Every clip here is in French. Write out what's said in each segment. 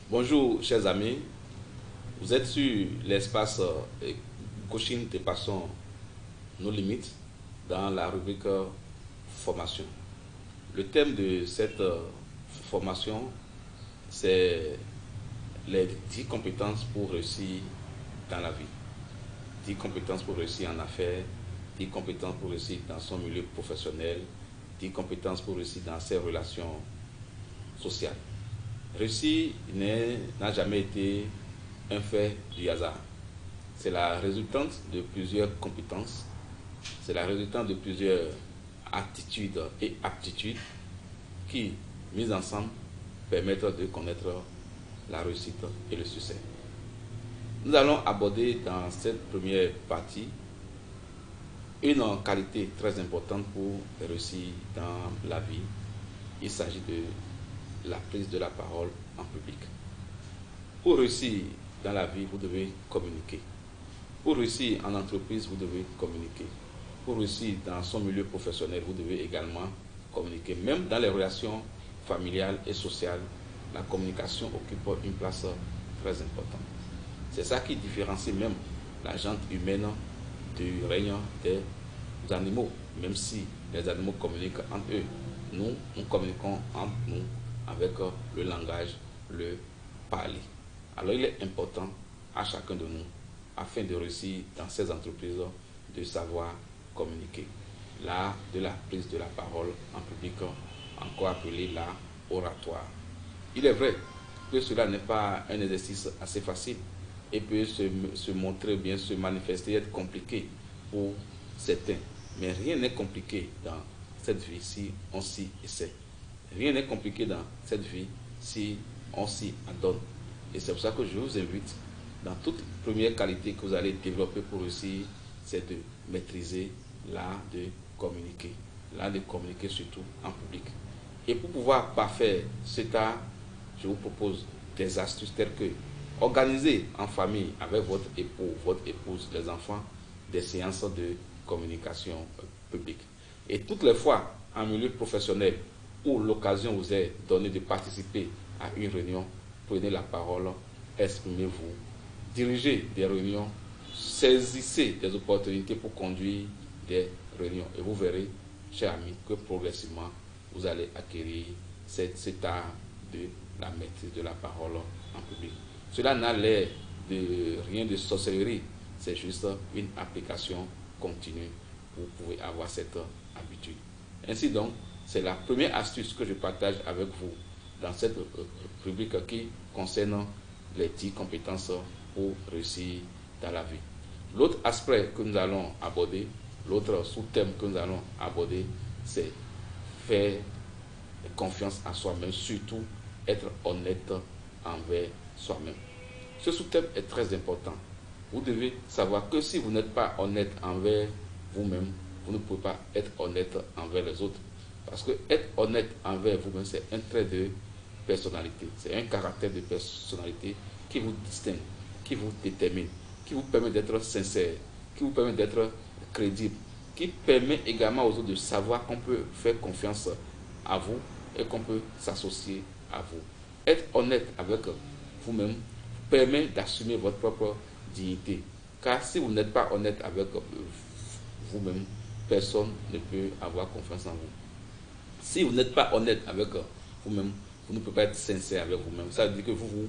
Bonjour chers amis, vous êtes sur l'espace Coaching dépassons nos limites dans la rubrique formation. Le thème de cette formation, c'est les 10 compétences pour réussir dans la vie. 10 compétences pour réussir en affaires, 10 compétences pour réussir dans son milieu professionnel, 10 compétences pour réussir dans ses relations sociales. Réussir n'a jamais été un fait du hasard. C'est la résultante de plusieurs compétences, c'est la résultante de plusieurs attitudes et aptitudes qui, mises ensemble, permettent de connaître la réussite et le succès. Nous allons aborder dans cette première partie une qualité très importante pour réussir dans la vie. Il s'agit de la prise de la parole en public. Pour réussir dans la vie, vous devez communiquer. Pour réussir en entreprise, vous devez communiquer. Pour réussir dans son milieu professionnel, vous devez également communiquer. Même dans les relations familiales et sociales, la communication occupe une place très importante. C'est ça qui différencie même la gente humaine du règne des animaux. Même si les animaux communiquent entre eux, nous communiquons entre nous avec le langage, le parler. Alors il est important à chacun de nous, afin de réussir dans ces entreprises, de savoir communiquer. L'art de la prise de la parole en public, encore appelé l'art oratoire. Il est vrai que cela n'est pas un exercice assez facile et peut se montrer bien, se manifester, être compliqué pour certains. Mais rien n'est compliqué dans cette vie si on s'y essaie. Rien n'est compliqué dans cette vie si on s'y adonne. Et c'est pour ça que je vous invite, dans toute première qualité que vous allez développer pour réussir, c'est de maîtriser l'art de communiquer. L'art de communiquer surtout en public. Et pour pouvoir parfaire cet art, je vous propose des astuces telles que organiser en famille avec votre époux, votre épouse, les enfants, des séances de communication publique. Et toutes les fois, en milieu professionnel, où l'occasion vous est donnée de participer à une réunion, prenez la parole, exprimez-vous, dirigez des réunions, saisissez des opportunités pour conduire des réunions. Et vous verrez, chers amis, que progressivement, vous allez acquérir cet art de la maîtrise de la parole en public. Cela n'a l'air de rien de sorcellerie, c'est juste une application continue. Vous pouvez avoir cette habitude. Ainsi donc, c'est la première astuce que je partage avec vous dans cette rubrique qui concerne les 10 compétences pour réussir dans la vie. L'autre aspect que nous allons aborder, l'autre sous-thème que nous allons aborder, c'est faire confiance à soi-même, surtout être honnête envers soi-même. Ce sous-thème est très important. Vous devez savoir que si vous n'êtes pas honnête envers vous-même, vous ne pouvez pas être honnête envers les autres. Parce que être honnête envers vous-même, c'est un trait de personnalité. C'est un caractère de personnalité qui vous distingue, qui vous détermine, qui vous permet d'être sincère, qui vous permet d'être crédible, qui permet également aux autres de savoir qu'on peut faire confiance à vous et qu'on peut s'associer à vous. Être honnête avec vous-même permet d'assumer votre propre dignité. Car si vous n'êtes pas honnête avec vous-même, personne ne peut avoir confiance en vous. Si vous n'êtes pas honnête avec vous-même, vous ne pouvez pas être sincère avec vous-même. Ça veut dire que vous vous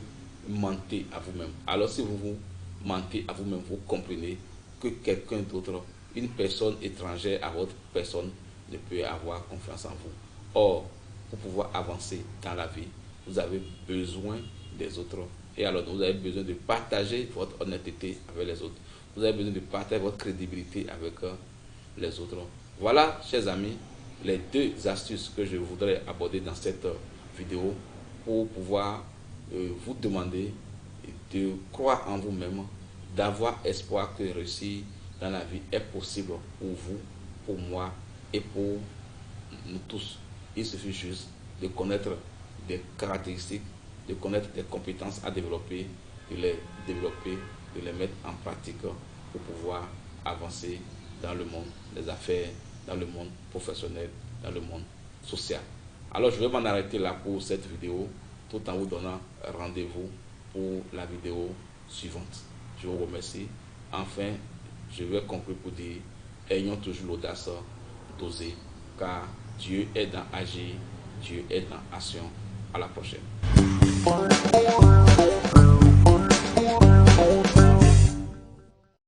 mentez à vous-même. Alors si vous vous mentez à vous-même, vous comprenez que quelqu'un d'autre, une personne étrangère à votre personne, ne peut avoir confiance en vous. Or, pour pouvoir avancer dans la vie, vous avez besoin des autres. Et alors, vous avez besoin de partager votre honnêteté avec les autres. Vous avez besoin de partager votre crédibilité avec les autres. Voilà, chers amis, les 2 astuces que je voudrais aborder dans cette vidéo pour pouvoir vous demander de croire en vous-même, d'avoir espoir que réussir dans la vie est possible pour vous, pour moi et pour nous tous. Il suffit juste de connaître des caractéristiques, de connaître des compétences à développer, de les développer, de les mettre en pratique pour pouvoir avancer dans le monde des affaires dans le monde professionnel, dans le monde social. Alors je vais m'en arrêter là pour cette vidéo, tout en vous donnant rendez-vous pour la vidéo suivante. Je vous remercie. Enfin, je vais conclure pour dire, ayons toujours l'audace d'oser, car Dieu est dans agir, Dieu est dans action. À la prochaine.